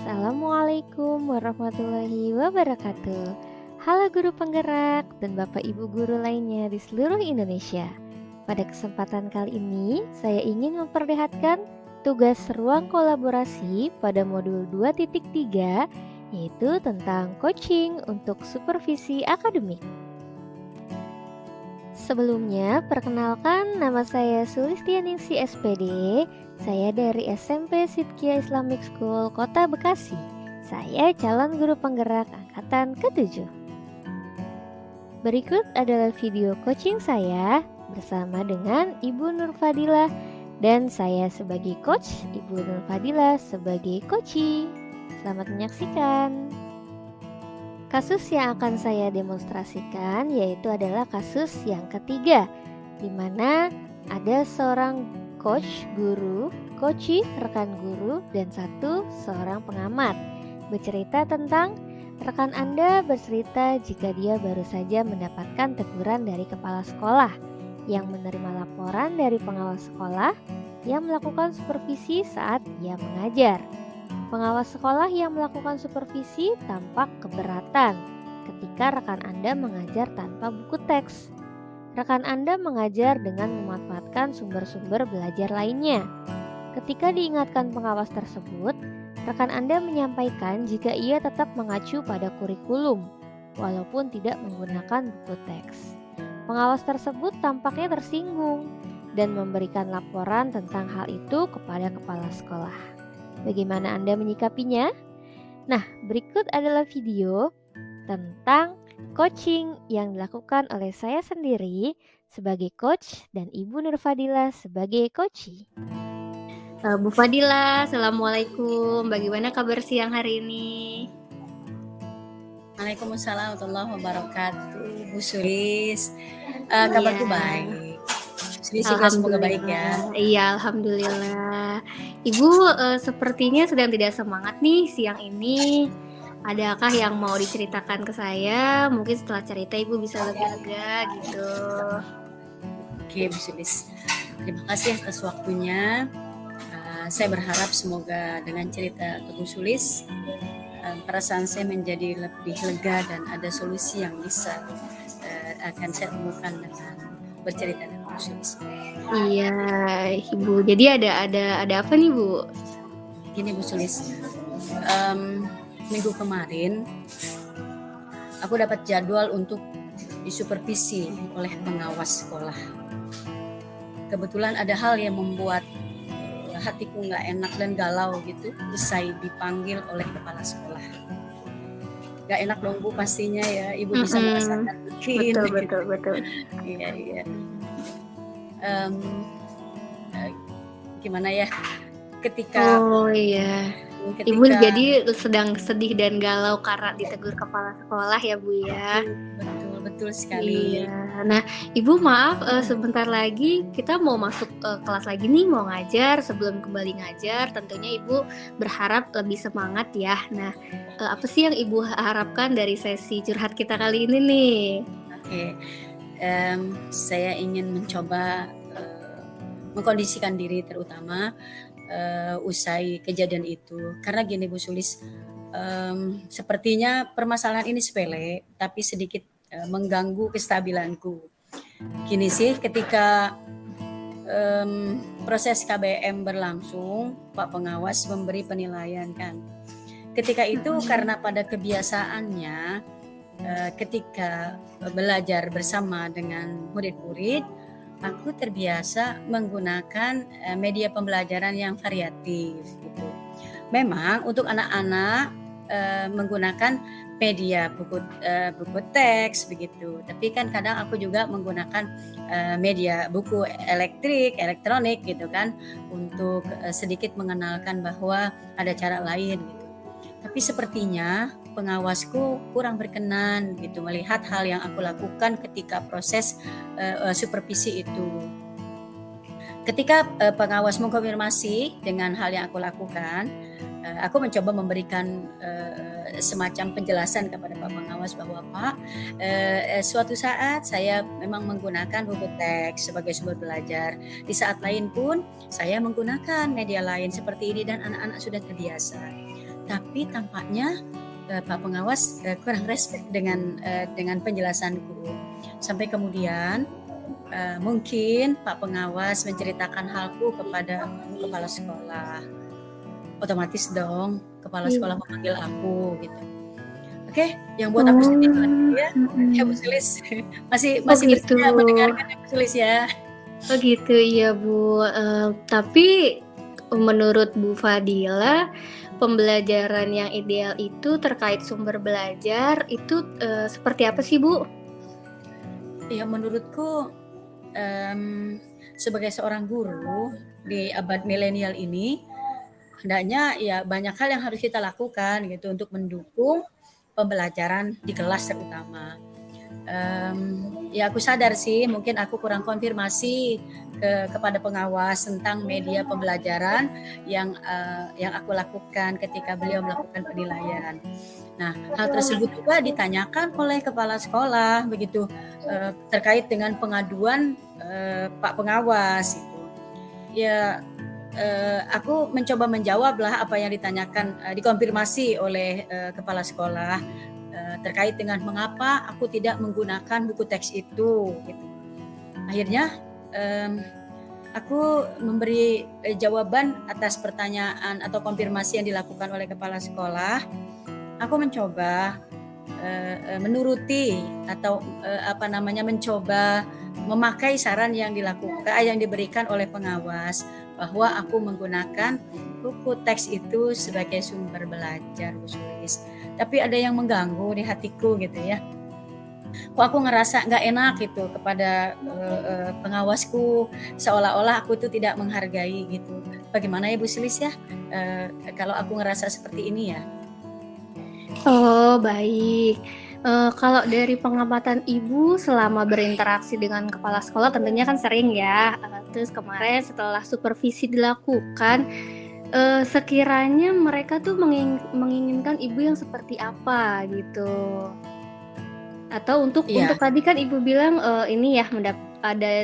Assalamualaikum warahmatullahi wabarakatuh. Halo guru penggerak dan Bapak Ibu guru lainnya di seluruh Indonesia. Pada kesempatan kali ini, saya ingin memperlihatkan tugas ruang kolaborasi pada modul 2.3, yaitu tentang coaching untuk supervisi akademik. Sebelumnya, perkenalkan nama saya Sulistianingsih SPD. Saya dari SMP Sidkia Islamic School Kota Bekasi. Saya calon guru penggerak angkatan ke-7. Berikut adalah video coaching saya bersama dengan Ibu Nur Fadilah dan saya sebagai coach, Ibu Nur Fadilah sebagai coachee. Selamat menyaksikan. Kasus yang akan saya demonstrasikan yaitu adalah kasus yang ketiga, di mana ada seorang coach, guru, coachee, rekan guru, dan seorang pengamat. Bercerita tentang rekan Anda bercerita jika dia baru saja mendapatkan teguran dari kepala sekolah yang menerima laporan dari pengawas sekolah yang melakukan supervisi saat ia mengajar. Pengawas sekolah yang melakukan supervisi tampak keberatan ketika rekan Anda mengajar tanpa buku teks. Rekan Anda mengajar dengan memanfaatkan sumber-sumber belajar lainnya. Ketika diingatkan pengawas tersebut, rekan Anda menyampaikan jika ia tetap mengacu pada kurikulum, walaupun tidak menggunakan buku teks. Pengawas tersebut tampaknya tersinggung dan memberikan laporan tentang hal itu kepada kepala sekolah. Bagaimana Anda menyikapinya? Nah, berikut adalah video tentang coaching yang dilakukan oleh saya sendiri sebagai coach dan Ibu Nur Fadilah sebagai coachee. Bu Fadilah, Assalamualaikum. Bagaimana kabar siang hari ini? Waalaikumsalam warahmatullahi wabarakatuh. Bu Sulis, kabarku baik. Sulis juga semoga baik ya. Iya, alhamdulillah. Ibu sepertinya sedang tidak semangat nih siang ini. Adakah yang mau diceritakan ke saya? Mungkin setelah cerita Ibu bisa lebih lega gitu. Oke, Bu Sulis. Terima kasih atas waktunya. Saya berharap semoga dengan cerita ke Bu Sulis, perasaan saya menjadi lebih lega dan ada solusi yang bisa akan saya temukan dengan bercerita dengan Bu Sulis. Iya, Ibu. Jadi ada apa nih, Bu? Gini Bu Sulis, minggu kemarin aku dapat jadwal untuk disupervisi oleh pengawas sekolah. Kebetulan ada hal yang membuat hatiku nggak enak dan galau gitu usai dipanggil oleh kepala sekolah. Gak enak dong Bu pastinya ya, Ibu bisa merasakan mungkin. Betul. Iya. Gimana ya ketika Ibu jadi sedang sedih dan galau karena ditegur kepala sekolah ya Bu ya. Betul sekali. Iya. Nah Ibu maaf, sebentar lagi kita mau masuk kelas lagi nih, mau ngajar. Sebelum kembali ngajar tentunya Ibu berharap lebih semangat ya. Nah apa sih yang Ibu harapkan dari sesi curhat kita kali ini nih? Oke, saya ingin mencoba mengkondisikan diri terutama usai kejadian itu. Karena gini Bu Sulis, sepertinya permasalahan ini sepele tapi sedikit mengganggu kestabilanku. Gini sih, ketika proses KBM berlangsung, Pak Pengawas memberi penilaian kan. Ketika itu karena pada kebiasaannya ketika belajar bersama dengan murid-murid, aku terbiasa menggunakan media pembelajaran yang variatif gitu. Memang untuk anak-anak menggunakan media buku teks begitu. Tapi kan kadang aku juga menggunakan media buku elektronik gitu kan, untuk sedikit mengenalkan bahwa ada cara lain gitu. Tapi sepertinya pengawasku kurang berkenan gitu melihat hal yang aku lakukan ketika proses supervisi itu. Ketika pengawas mengkonfirmasi dengan hal yang aku lakukan, aku mencoba memberikan semacam penjelasan kepada Pak Pengawas bahwa Pak, suatu saat saya memang menggunakan buku teks sebagai sumber belajar. Di saat lain pun saya menggunakan media lain seperti ini dan anak-anak sudah terbiasa. tapi tampaknya Pak Pengawas kurang respect dengan penjelasanku. Sampai kemudian mungkin Pak Pengawas menceritakan halku kepada kepala sekolah. Otomatis dong kepala sekolah Iya. memanggil aku gitu. Oke, yang buat aku sedih lagi ya, ya Bu Sulis. masih gitu. bersedia mendengarkan ya Bu Sulis ya. Oh gitu, iya Bu. Tapi menurut Bu Fadila, pembelajaran yang ideal itu terkait sumber belajar itu seperti apa sih Bu? Ya menurutku sebagai seorang guru di abad milenial ini, hendaknya ya banyak hal yang harus kita lakukan gitu untuk mendukung pembelajaran di kelas terutama. Ya aku sadar sih mungkin aku kurang konfirmasi kepada pengawas tentang media pembelajaran yang aku lakukan ketika beliau melakukan penilaian. Nah, hal tersebut juga ditanyakan oleh kepala sekolah begitu terkait dengan pengaduan Pak Pengawas itu. Ya aku mencoba menjawablah apa yang ditanyakan, dikonfirmasi oleh kepala sekolah terkait dengan mengapa aku tidak menggunakan buku teks itu. Gitu. Akhirnya aku memberi jawaban atas pertanyaan atau konfirmasi yang dilakukan oleh kepala sekolah. Aku mencoba menuruti atau mencoba memakai saran yang dilakukan yang diberikan oleh pengawas bahwa aku menggunakan buku teks itu sebagai sumber belajar Bu Sulis. Tapi ada yang mengganggu di hatiku gitu ya. Kok aku ngerasa nggak enak gitu kepada pengawasku, seolah-olah aku tuh tidak menghargai gitu. Bagaimana ya Bu Sulis ya kalau aku ngerasa seperti ini ya? Oh baik. Kalau dari pengamatan Ibu selama berinteraksi dengan kepala sekolah tentunya kan sering ya. Terus kemarin setelah supervisi dilakukan, sekiranya mereka tuh menginginkan Ibu yang seperti apa gitu? Atau untuk tadi kan Ibu bilang ini ya ada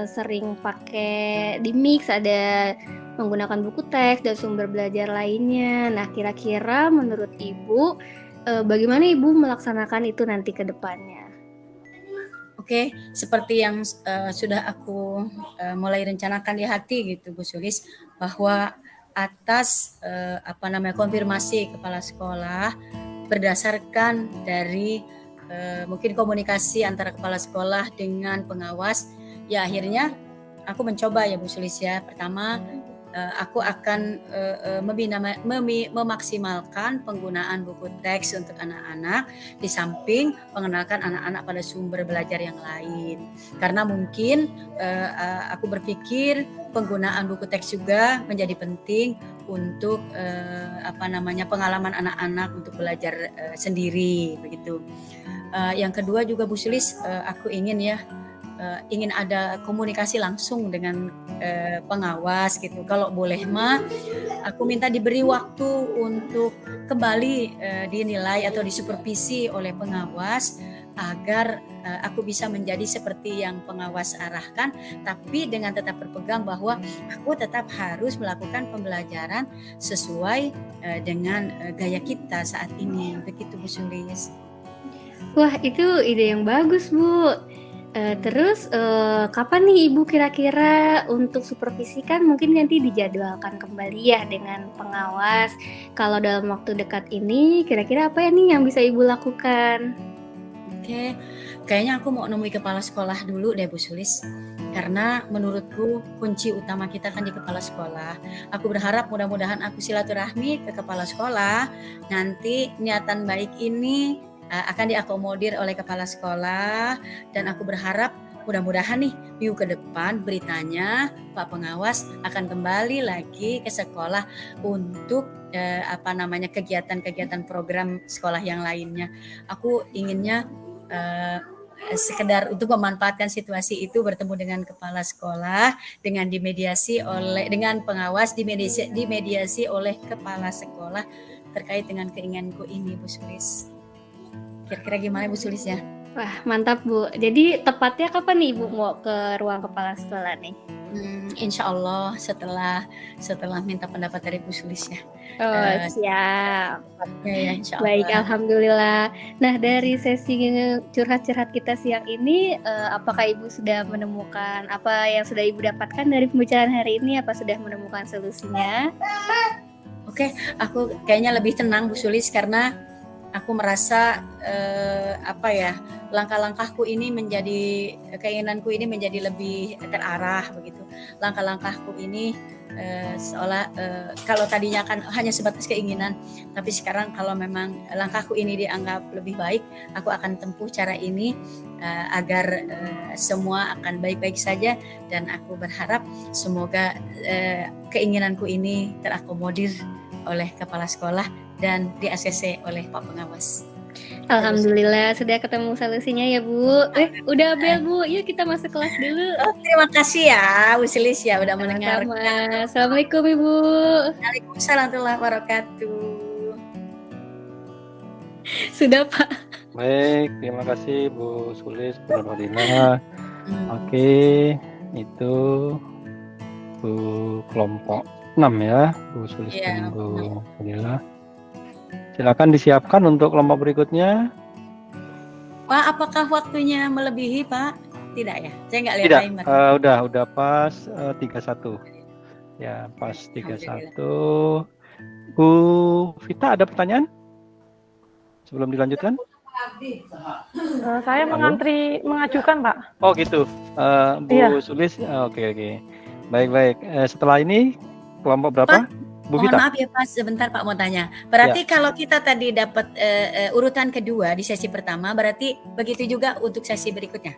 sering pakai di mix, ada menggunakan buku teks dan sumber belajar lainnya. Nah, kira-kira menurut Ibu bagaimana Ibu melaksanakan itu nanti ke depannya? Oke, seperti yang sudah aku mulai rencanakan di hati gitu Bu Sulis, bahwa atas konfirmasi kepala sekolah berdasarkan dari mungkin komunikasi antara kepala sekolah dengan pengawas, ya akhirnya aku mencoba ya Bu Sulis ya. Pertama aku akan memaksimalkan penggunaan buku teks untuk anak-anak di samping mengenalkan anak-anak pada sumber belajar yang lain. Karena mungkin aku berpikir penggunaan buku teks juga menjadi penting untuk pengalaman anak-anak untuk belajar sendiri begitu. Yang kedua juga Bu Sulis, aku ingin ada komunikasi langsung dengan pengawas gitu. Kalau boleh aku minta diberi waktu untuk kembali dinilai atau disupervisi oleh pengawas agar aku bisa menjadi seperti yang pengawas arahkan, tapi dengan tetap berpegang bahwa aku tetap harus melakukan pembelajaran sesuai dengan gaya kita saat ini. Begitu Bu Sulis. Wah, itu ide yang bagus, Bu. Terus kapan nih Ibu kira-kira untuk supervisi, kan mungkin nanti dijadwalkan kembali ya dengan pengawas. Kalau dalam waktu dekat ini kira-kira apa ya nih yang bisa Ibu lakukan? Oke, kayaknya aku mau nemui kepala sekolah dulu deh Bu Sulis. Karena menurutku kunci utama kita kan di kepala sekolah. Aku berharap mudah-mudahan aku silaturahmi ke kepala sekolah. Nanti niatan baik ini akan diakomodir oleh kepala sekolah, dan aku berharap mudah-mudahan nih minggu ke depan beritanya Pak Pengawas akan kembali lagi ke sekolah untuk kegiatan-kegiatan program sekolah yang lainnya. Aku inginnya sekedar untuk memanfaatkan situasi itu, bertemu dengan kepala sekolah, dengan dengan pengawas, dimediasi oleh kepala sekolah terkait dengan keinginanku ini Bu Sulis. Kira-kira gimana Bu Sulis ya? Wah, mantap Bu. Jadi tepatnya kapan nih Ibu mau ke ruang kepala sekolah nih? Insya Allah setelah minta pendapat dari Bu Sulis ya. Oh, siap. Ya, insya Baik, Allah. alhamdulillah. Nah, dari sesi curhat-curhat kita siang ini, apakah Ibu sudah menemukan apa yang sudah Ibu dapatkan dari pembicaraan hari ini? Apa sudah menemukan solusinya? Oke, aku kayaknya lebih tenang Bu Sulis karena aku merasa langkah-langkahku ini keinginanku ini menjadi lebih terarah begitu. Langkah-langkahku ini kalau tadinya kan hanya sebatas keinginan, tapi sekarang kalau memang langkahku ini dianggap lebih baik, aku akan tempuh cara ini agar semua akan baik-baik saja, dan aku berharap semoga keinginanku ini terakomodir oleh kepala sekolah dan di ACC oleh Pak Pengawas. Alhamdulillah sudah ketemu solusinya ya Bu. Udah bel Bu, yuk kita masuk kelas dulu. Terima kasih ya Bu Sulis ya udah mendengarkan. Assalamualaikum Ibu. Waalaikumsalam warahmatullahi wabarakatuh. Sudah Pak. Baik, terima kasih Bu Sulis, Bu Nurfadilah. Oke, itu Bu kelompok 6 ya, Bu Sulis dan Bu Nurfadilah. Silakan disiapkan untuk kelompok berikutnya. Pak, apakah waktunya melebihi Pak? Tidak ya? Saya nggak lihat timer. Udah pas 31. Ya, pas 31. Bu Vita ada pertanyaan? Sebelum dilanjutkan? Saya mengajukan Pak. Oh gitu, Bu Sulis. Oke. Baik. Setelah ini kelompok berapa? Pak, Bu mohon Vita. maaf ya Pak, sebentar Pak mau tanya. Berarti kalau kita tadi dapat urutan kedua di sesi pertama, berarti begitu juga untuk sesi berikutnya?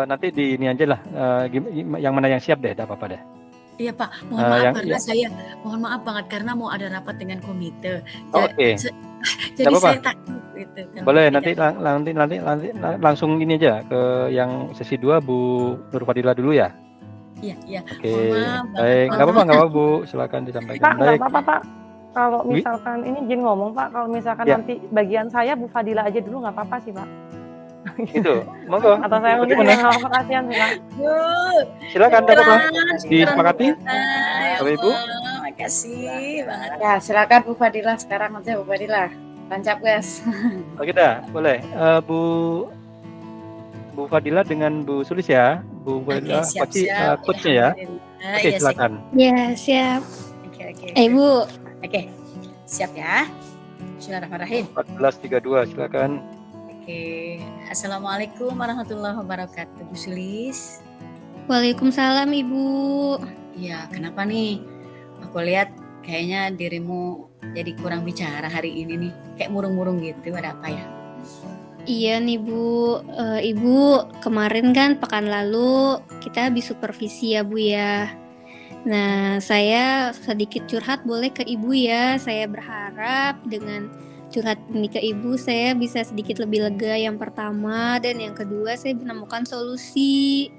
Nanti di ini aja lah, yang mana yang siap deh, tidak apa-apa deh. Iya Pak, mohon maaf karena saya mohon maaf banget karena mau ada rapat dengan komite. Oke. Jadi saya takut gitu. Boleh nanti langsung ini aja ke yang sesi 2 Bu Nurfadilah dulu ya. Iya. Oke. Baik, nggak apa-apa Bu, silakan disampaikan. Pak, nggak apa-apa Pak. Kalau misalkan ini izin ngomong Pak, kalau misalkan nanti bagian saya Bu Fadilah aja dulu nggak apa-apa sih Pak. Gitu, monggo. Atau saya mungkin yang nggak kasihan sih Pak. Silakan, tidak apa-apa. Disepakati. Bapak Ibu. Makasih banget. Ya, silakan Bu Fadilah sekarang aja Bu Fadilah. Tancap gas. Oke dah, boleh. Bu Fadilah dengan Bu Sulis ya. Bu Fadilah, coachnya ya. Oke, silakan. Ya, siap. Oke. Bu. Oke, siap ya. Bismillahirrahmanirrahim. 14.32, silakan. Oke, Assalamualaikum warahmatullahi wabarakatuh, Bu Sulis. Waalaikumsalam Ibu. Iya, kenapa nih? Aku lihat kayaknya dirimu jadi kurang bicara hari ini nih. Kayak murung-murung gitu, ada apa ya? Iya nih Bu, Ibu kemarin kan pekan lalu kita habis supervisi ya Bu ya. Nah, saya sedikit curhat boleh ke Ibu ya. Saya berharap dengan curhat ini ke Ibu saya bisa sedikit lebih lega yang pertama, dan yang kedua saya menemukan solusi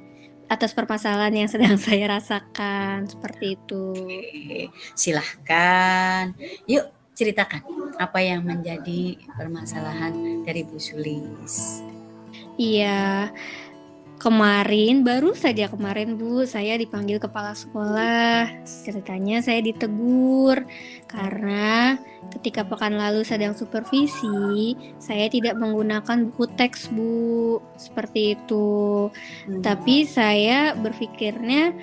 atas permasalahan yang sedang saya rasakan, seperti itu. Silahkan, yuk ceritakan apa yang menjadi permasalahan dari Bu Sulis. Iya, baru saja kemarin Bu, saya dipanggil kepala sekolah. Ceritanya saya ditegur karena ketika pekan lalu sedang supervisi, saya tidak menggunakan buku teks Bu, seperti itu. Tapi saya berpikirnya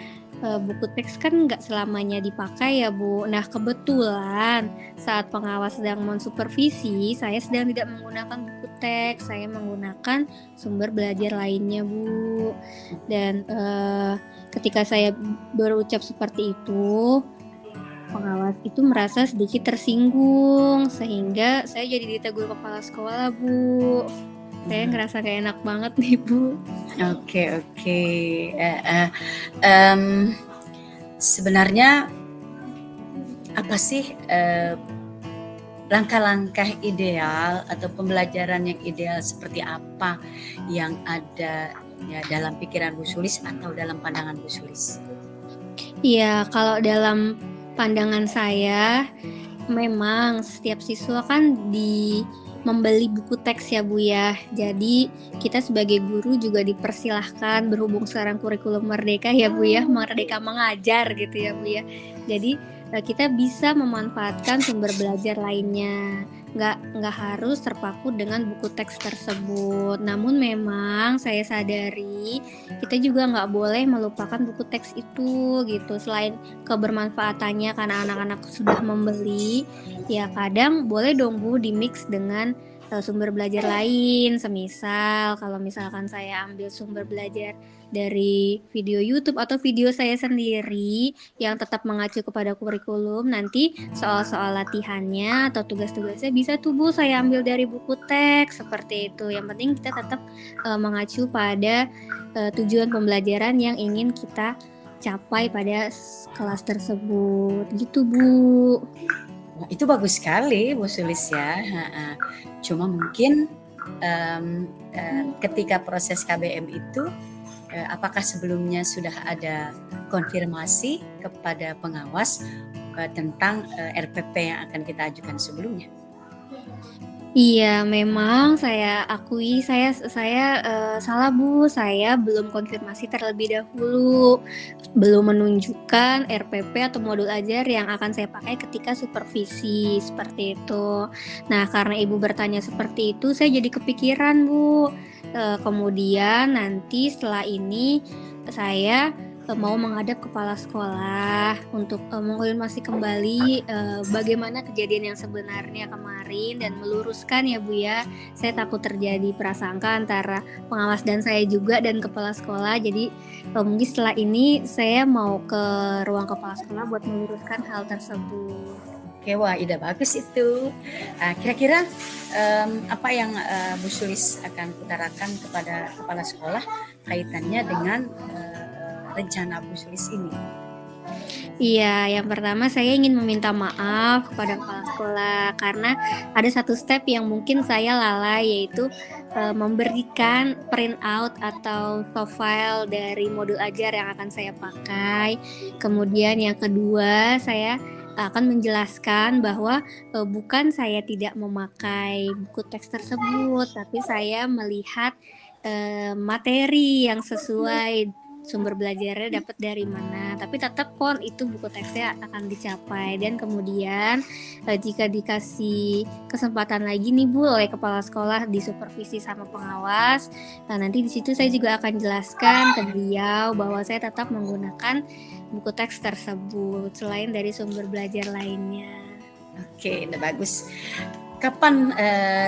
buku teks kan nggak selamanya dipakai ya Bu. Nah kebetulan saat pengawas sedang mensupervisi, saya sedang tidak menggunakan buku teks, saya menggunakan sumber belajar lainnya Bu. Dan ketika saya berucap seperti itu, pengawas itu merasa sedikit tersinggung, sehingga saya jadi ditegur kepala sekolah Bu. Saya ngerasa gak enak banget nih Bu. Oke. Sebenarnya apa sih langkah-langkah ideal atau pembelajaran yang ideal seperti apa yang ada ya dalam pikiran Bu Sulis atau dalam pandangan Bu Sulis? Iya, kalau dalam pandangan saya memang setiap siswa kan membeli buku teks ya Bu ya. Jadi kita sebagai guru juga dipersilahkan, berhubung sekarang kurikulum merdeka ya Bu ya, merdeka mengajar gitu ya Bu ya. Jadi kita bisa memanfaatkan sumber belajar lainnya. Nggak harus terpaku dengan buku teks tersebut. Namun memang saya sadari kita juga nggak boleh melupakan buku teks itu gitu. Selain kebermanfaatannya karena anak-anak sudah membeli, ya kadang boleh dong Bu di-mix dengan sumber belajar lain. Semisal kalau misalkan saya ambil sumber belajar dari video YouTube atau video saya sendiri yang tetap mengacu kepada kurikulum, nanti soal-soal latihannya atau tugas-tugasnya bisa tuh Bu saya ambil dari buku teks seperti itu. Yang penting kita tetap mengacu pada tujuan pembelajaran yang ingin kita capai pada kelas tersebut gitu Bu. Wah, itu bagus sekali Bu Sulis ya. Cuma mungkin ketika proses KBM itu apakah sebelumnya sudah ada konfirmasi kepada pengawas tentang RPP yang akan kita ajukan sebelumnya? Iya, memang saya akui saya salah Bu, saya belum konfirmasi terlebih dahulu, belum menunjukkan RPP atau modul ajar yang akan saya pakai ketika supervisi, seperti itu. Nah, karena Ibu bertanya seperti itu, saya jadi kepikiran Bu. Kemudian nanti setelah ini saya mau menghadap kepala sekolah untuk mengkonfirmasi kembali bagaimana kejadian yang sebenarnya kemarin dan meluruskan ya Bu ya. Saya takut terjadi prasangka antara pengawas dan saya juga dan kepala sekolah. Jadi mungkin setelah ini saya mau ke ruang kepala sekolah buat meluruskan hal tersebut. Oke, wah ide bagus itu. Kira-kira apa yang Bu Sulis akan utarakan kepada kepala sekolah kaitannya dengan rencana Bu Sulis ini? Iya, yang pertama saya ingin meminta maaf kepada kepala sekolah karena ada satu step yang mungkin saya lalai, yaitu memberikan print out atau file dari modul ajar yang akan saya pakai. Kemudian yang kedua, saya akan menjelaskan bahwa bukan saya tidak memakai buku teks tersebut, tapi saya melihat materi yang sesuai sumber belajarnya dapat dari mana, tapi tetap kok itu buku teksnya akan dicapai. Dan kemudian jika dikasih kesempatan lagi nih Bu oleh kepala sekolah disupervisi sama pengawas, nanti di situ saya juga akan jelaskan ke beliau bahwa saya tetap menggunakan buku teks tersebut selain dari sumber belajar lainnya. Oke, udah bagus. Kapan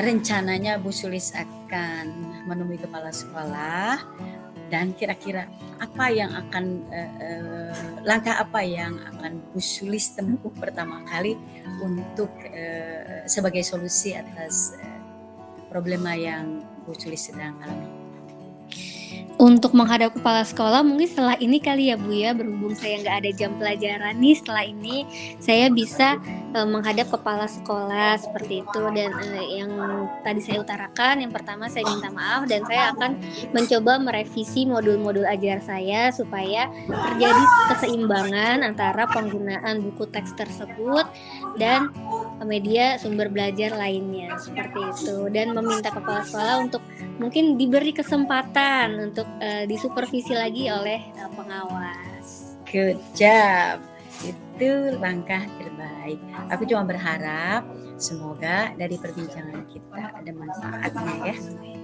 rencananya Bu Sulis akan menemui kepala sekolah? Dan kira-kira apa yang akan langkah apa yang akan Bu Sulis tempuh pertama kali untuk sebagai solusi atas problema yang Bu Sulis sedang alami? Untuk menghadap kepala sekolah mungkin setelah ini kali ya Bu ya, berhubung saya nggak ada jam pelajaran nih, setelah ini saya bisa menghadap kepala sekolah seperti itu. Dan yang tadi saya utarakan, yang pertama saya minta maaf dan saya akan mencoba merevisi modul-modul ajar saya supaya terjadi keseimbangan antara penggunaan buku teks tersebut dan media sumber belajar lainnya seperti itu. Dan meminta kepala sekolah untuk mungkin diberi kesempatan untuk disupervisi lagi oleh pengawas. Good job. Itu langkah terbaik. Aku cuma berharap semoga dari perbincangan kita ada manfaatnya ya.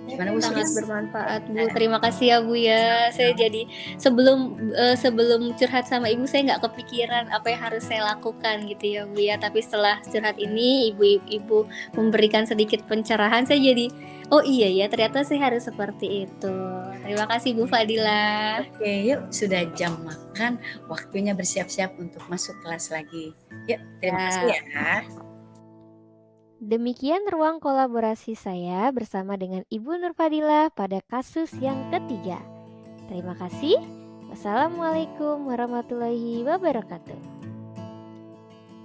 Gimana Bu Sangat Sulis? bermanfaat Bu. Terima kasih ya Bu ya. Saya jadi sebelum curhat sama Ibu saya nggak kepikiran apa yang harus saya lakukan gitu ya Bu ya. Tapi setelah curhat ini Ibu memberikan sedikit pencerahan, saya jadi oh iya ya, ternyata saya harus seperti itu. Terima kasih Bu Fadila. Oke, yuk sudah jam makan, waktunya bersiap-siap untuk masuk kelas lagi. Yuk, terima kasih ya. Demikian ruang kolaborasi saya bersama dengan Ibu Nurfadila pada kasus yang ketiga. Terima kasih. Wassalamualaikum warahmatullahi wabarakatuh.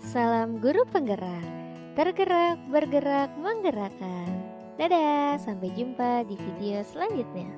Salam guru penggerak, tergerak, bergerak, menggerakkan. Dadah, sampai jumpa di video selanjutnya.